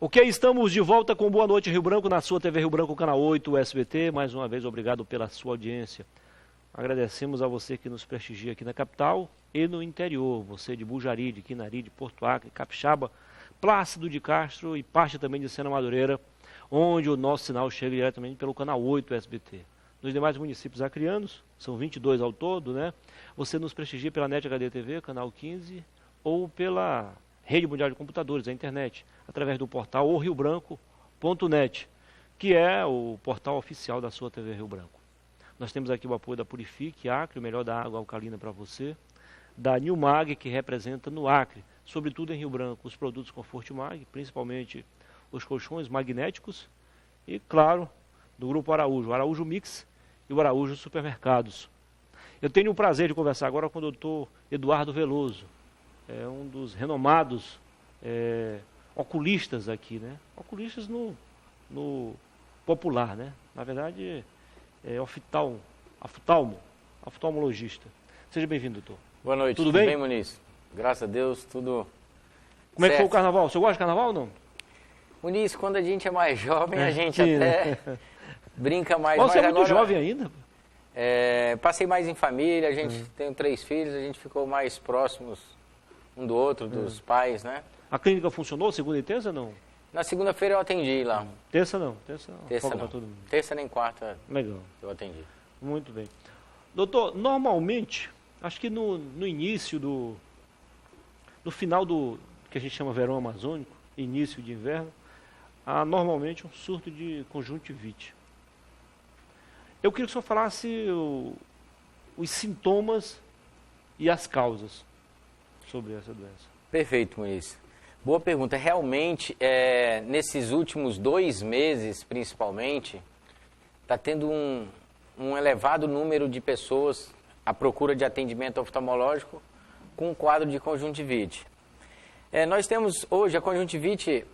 Ok, estamos de volta com Boa Noite Rio Branco, na sua TV Rio Branco, canal 8, SBT. Mais uma vez, obrigado pela sua audiência. Agradecemos a você que nos prestigia aqui na capital e no interior. Você de Bujari, de Quinari, de Porto Acre, Capixaba, Plácido de Castro e parte também de Sena Madureira, onde o nosso sinal chega diretamente pelo canal 8 SBT. Nos demais municípios acrianos, são 22 ao todo, né? Você nos prestigia pela NET HD TV, canal 15, ou pela Rede Mundial de Computadores, a internet, através do portal riobranco.net, que é o portal oficial da sua TV Rio Branco. Nós temos aqui o apoio da Purifique Acre, o melhor da água alcalina para você, da Nilmag, que representa no Acre, sobretudo em Rio Branco, os produtos Conforto Mag, principalmente os colchões magnéticos, e, claro, do Grupo Araújo, Araújo Mix e o Araújo Supermercados. Eu tenho o prazer de conversar agora com o doutor Eduardo Veloso, um dos renomados oculistas aqui, né? Oculistas no popular, né? Na verdade, oftalmologista. Seja bem-vindo, doutor. Boa noite. Tudo bem? Tudo bem, Muniz? Graças a Deus, tudo Como é que certo. foi o carnaval? Você gosta de carnaval ou não? Muniz, quando a gente é mais jovem, a gente até brinca mais. Você é muito agora, jovem ainda. Passei mais em família, a gente tem 3 filhos, a gente ficou mais próximos um do outro, dos pais, né? A clínica funcionou segunda e terça, não? Na segunda-feira eu atendi lá. Terça não. Terça Terça folga não. pra todo mundo. Terça nem quarta Legal. eu atendi. Muito bem. Doutor, normalmente, acho que no início no final do que a gente chama verão amazônico, início de inverno, há normalmente um surto de conjuntivite. Eu queria que o senhor falasse os sintomas e as causas sobre essa doença. Perfeito, Muniz. Boa pergunta. Realmente, nesses últimos 2 meses, principalmente, está tendo um elevado número de pessoas à procura de atendimento oftalmológico com um quadro de conjuntivite. Nós temos hoje a conjuntivite,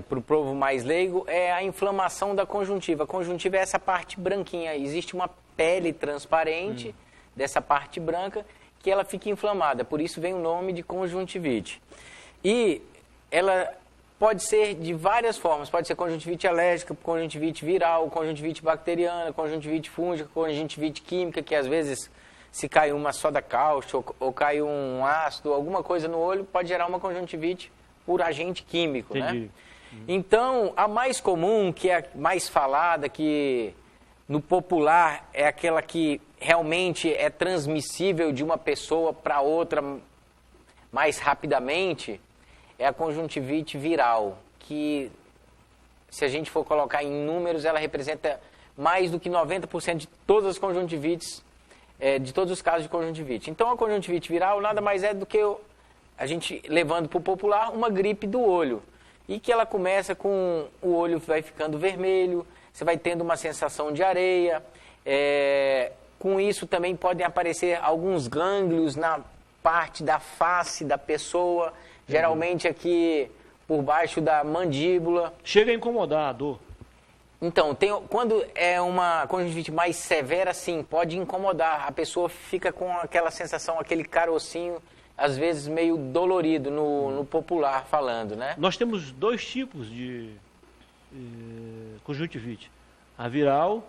para o povo mais leigo, é a inflamação da conjuntiva. A conjuntiva é essa parte branquinha. Existe uma pele transparente dessa parte branca que ela fica inflamada. Por isso vem o nome de conjuntivite. E ela pode ser de várias formas. Pode ser conjuntivite alérgica, conjuntivite viral, conjuntivite bacteriana, conjuntivite fúngica, conjuntivite química, que às vezes, se cai uma soda cáustica ou cai um ácido, alguma coisa no olho, pode gerar uma conjuntivite por agente químico, Entendi. né? Então, a mais comum, que é a mais falada, que no popular é aquela que realmente é transmissível de uma pessoa para outra mais rapidamente, é a conjuntivite viral, que, se a gente for colocar em números, ela representa mais do que 90% de todas as conjuntivites, de todos os casos de conjuntivite. Então, a conjuntivite viral nada mais é do que, a gente levando para o popular, uma gripe do olho. E que ela começa com o olho vai ficando vermelho, você vai tendo uma sensação de areia. Com isso também podem aparecer alguns gânglios na parte da face da pessoa, geralmente aqui por baixo da mandíbula. Chega a incomodar a dor. Então, quando é uma conjuntivite mais severa, sim, pode incomodar. A pessoa fica com aquela sensação, aquele carocinho, às vezes meio dolorido, no popular falando, né? Nós temos 2 tipos de conjuntivite. A viral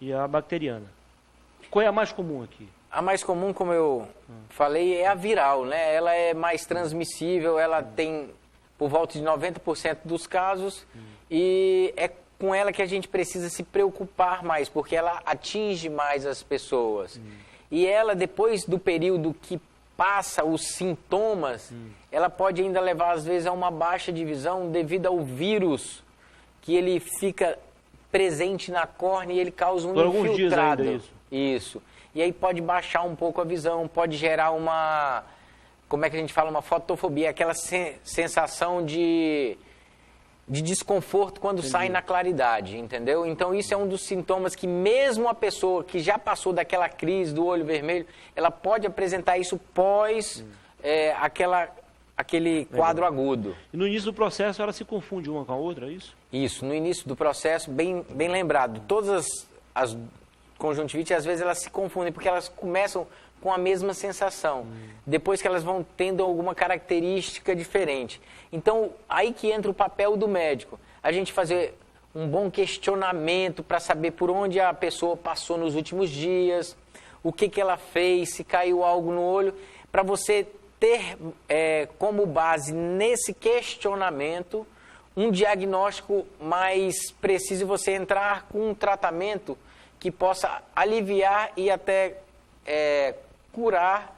e a bacteriana. Qual é a mais comum aqui? A mais comum, como eu falei, é a viral, né? Ela é mais transmissível, ela tem por volta de 90% dos casos e é com ela que a gente precisa se preocupar mais, porque ela atinge mais as pessoas. E ela, depois do período que passa os sintomas, ela pode ainda levar, às vezes, a uma baixa de visão devido ao vírus, que ele fica presente na córnea e ele causa um infiltrado. Alguns dias ainda, isso. Isso. E aí pode baixar um pouco a visão, pode gerar uma, como é que a gente fala, uma fotofobia, aquela sensação de desconforto quando sai na claridade, entendeu? Então isso é um dos sintomas que mesmo a pessoa que já passou daquela crise do olho vermelho, ela pode apresentar isso pós aquele quadro agudo. E no início do processo ela se confunde uma com a outra, é isso? Isso, no início do processo, bem lembrado, todas as conjuntivites, às vezes elas se confundem, porque elas começam com a mesma sensação. Depois que elas vão tendo alguma característica diferente. Então, aí que entra o papel do médico. A gente fazer um bom questionamento para saber por onde a pessoa passou nos últimos dias, o que ela fez, se caiu algo no olho, para você ter como base nesse questionamento um diagnóstico mais preciso e você entrar com um tratamento que possa aliviar e até curar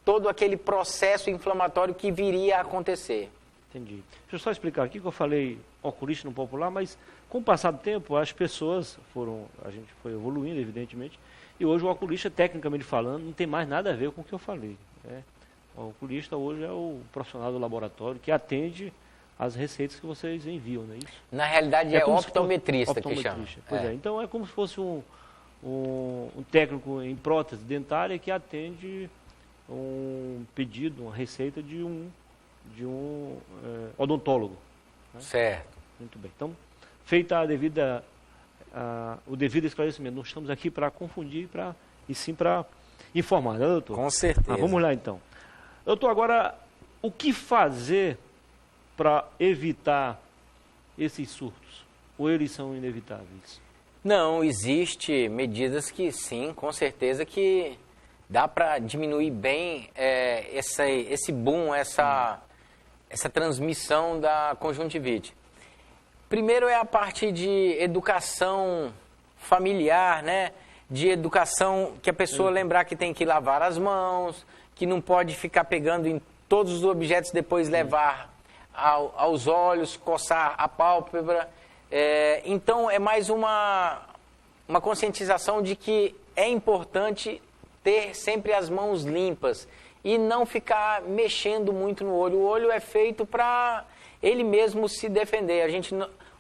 todo aquele processo inflamatório que viria a acontecer. Entendi. Deixa eu só explicar aqui que eu falei oculista no popular, mas com o passar do tempo as pessoas a gente foi evoluindo, evidentemente, e hoje o oculista, tecnicamente falando, não tem mais nada a ver com o que eu falei. Né? O oculista hoje é o profissional do laboratório que atende as receitas que vocês enviam, não é isso? Na realidade é optometrista que chama. Pois é, então é como se fosse um técnico em prótese dentária que atende um pedido, uma receita de um odontólogo. Né? Certo. Muito bem. Então, feita o devido esclarecimento, não estamos aqui para confundir, e sim para informar, né, doutor? Com certeza. Vamos lá, então. Doutor, agora, o que fazer para evitar esses surtos? Ou eles são inevitáveis? Não, existe medidas que sim, com certeza que dá para diminuir bem esse boom, essa transmissão da conjuntivite. Primeiro é a parte de educação familiar, né? De educação que a pessoa lembrar que tem que lavar as mãos, que não pode ficar pegando em todos os objetos, depois levar aos olhos, coçar a pálpebra. Então é mais uma conscientização de que é importante ter sempre as mãos limpas e não ficar mexendo muito no olho. O olho é feito para ele mesmo se defender.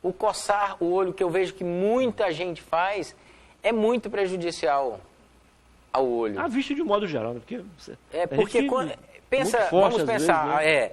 O coçar o olho, que eu vejo que muita gente faz, é muito prejudicial ao olho. A vista de um modo geral, né? Porque vamos pensar, vezes, né?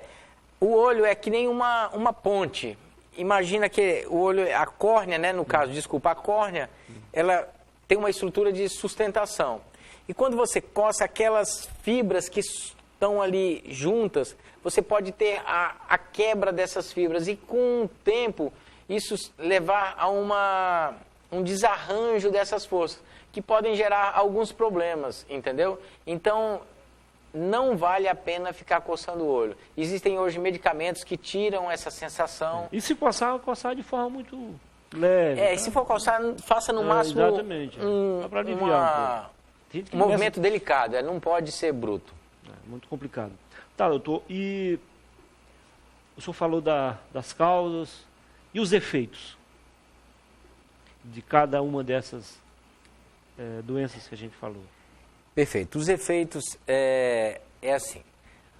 O olho é que nem uma ponte. Imagina que o olho, a córnea, né, no caso, a córnea, ela tem uma estrutura de sustentação. E quando você coça aquelas fibras que estão ali juntas, você pode ter a quebra dessas fibras e com o tempo isso levar a um desarranjo dessas forças, que podem gerar alguns problemas, entendeu? Então, não vale a pena ficar coçando o olho. Existem hoje medicamentos que tiram essa sensação. E se coçar de forma muito leve. Tá? Se for coçar, faça no máximo exatamente. Para aliviar um movimento delicado, não pode ser bruto. Muito complicado. Tá, doutor, e o senhor falou das causas e os efeitos de cada uma dessas doenças que a gente falou. Perfeito. Os efeitos é assim.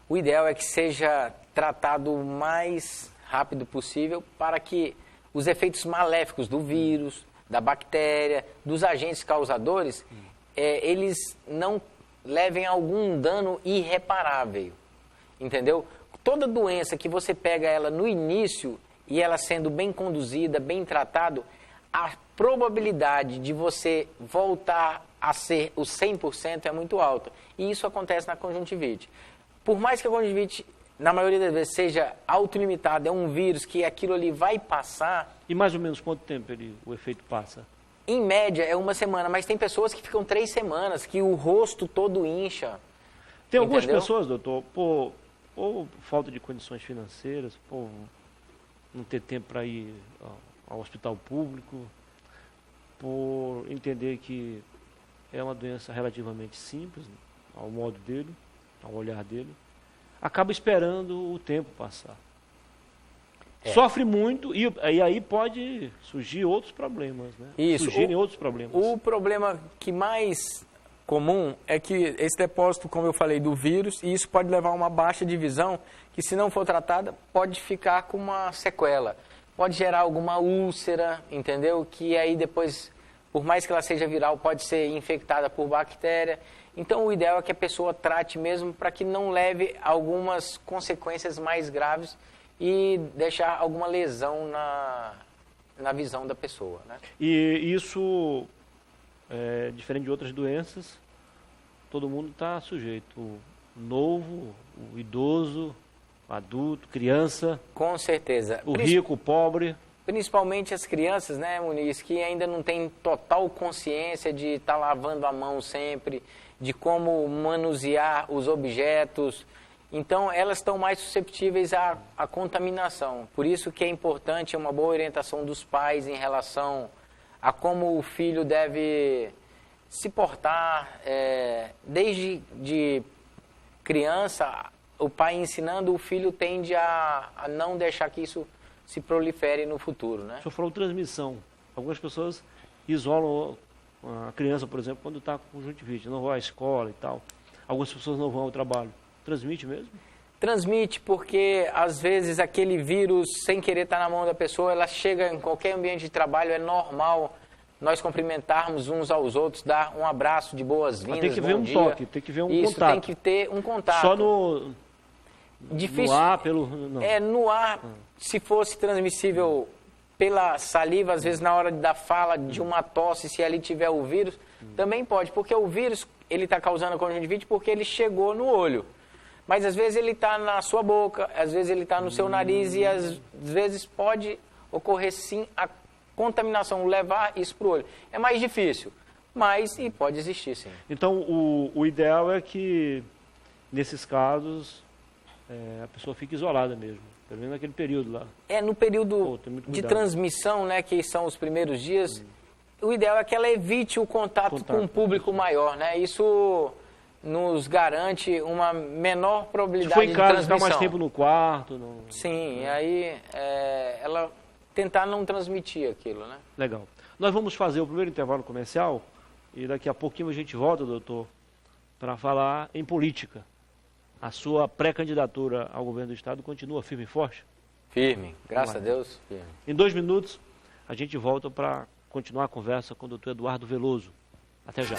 O ideal é que seja tratado o mais rápido possível para que os efeitos maléficos do vírus, da bactéria, dos agentes causadores, eles não levem a algum dano irreparável. Entendeu? Toda doença que você pega ela no início e ela sendo bem conduzida, bem tratado, a probabilidade de você voltar a ser o 100% é muito alta. E isso acontece na conjuntivite. Por mais que a conjuntivite, na maioria das vezes, seja autolimitada, é um vírus que aquilo ali vai passar... E mais ou menos quanto tempo o efeito passa? Em média é 1 semana, mas tem pessoas que ficam 3 semanas, que o rosto todo incha. Tem algumas pessoas, doutor, por falta de condições financeiras, por não ter tempo para ir ao hospital público, por entender que é uma doença relativamente simples, ao modo dele, ao olhar dele, acaba esperando o tempo passar. Sofre muito e aí pode surgir outros problemas, né? Surgirem outros problemas. O problema que mais comum é que esse depósito, como eu falei, do vírus, e isso pode levar a uma baixa de visão, que se não for tratada, pode ficar com uma sequela. Pode gerar alguma úlcera, entendeu? Que aí depois, por mais que ela seja viral, pode ser infectada por bactéria. Então o ideal é que a pessoa trate mesmo para que não leve algumas consequências mais graves e deixar alguma lesão na visão da pessoa, né? E isso, diferente de outras doenças, todo mundo está sujeito. O novo, o idoso, o adulto, criança, Com certeza. o rico, o pobre. Principalmente as crianças, né, Muniz, que ainda não têm total consciência de estar lavando a mão sempre, de como manusear os objetos. Então, elas estão mais susceptíveis à contaminação. Por isso que é importante uma boa orientação dos pais em relação a como o filho deve se portar. Desde de criança, o pai ensinando, o filho tende a não deixar que isso se prolifere no futuro, né? O senhor falou transmissão. Algumas pessoas isolam a criança, por exemplo, quando está com conjuntivite, não vai à escola e tal. Algumas pessoas não vão ao trabalho. Transmite mesmo? Transmite porque, às vezes, aquele vírus, sem querer estar na mão da pessoa, ela chega em qualquer ambiente de trabalho, é normal nós cumprimentarmos uns aos outros, dar um abraço de boas-vindas, tem que ver um dia. toque, tem que ver um Isso, contato. tem que ter um contato. Só no ar, não. No ar, se fosse transmissível pela saliva, às vezes na hora da fala de uma tosse, se ali tiver o vírus, também pode, porque o vírus, ele está causando a conjuntivite porque ele chegou no olho. Mas às vezes ele está na sua boca, às vezes ele está no seu nariz e às vezes pode ocorrer sim a contaminação, levar isso para o olho. É mais difícil, mas e pode existir sim. Então o ideal é que nesses casos a pessoa fique isolada mesmo, pelo menos naquele período lá. No período de transmissão, né, que são os primeiros dias, o ideal é que ela evite o contato com um público maior, né? Isso nos garante uma menor probabilidade de transmissão. Se for em casa, ficar mais tempo no quarto. Sim, aí ela tentar não transmitir aquilo, né? Legal. Nós vamos fazer o primeiro intervalo comercial e daqui a pouquinho a gente volta, doutor, para falar em política. A sua pré-candidatura ao governo do estado continua firme e forte? Firme, graças a Deus. Firme. Em 2 minutos, a gente volta para continuar a conversa com o doutor Eduardo Veloso. Até já.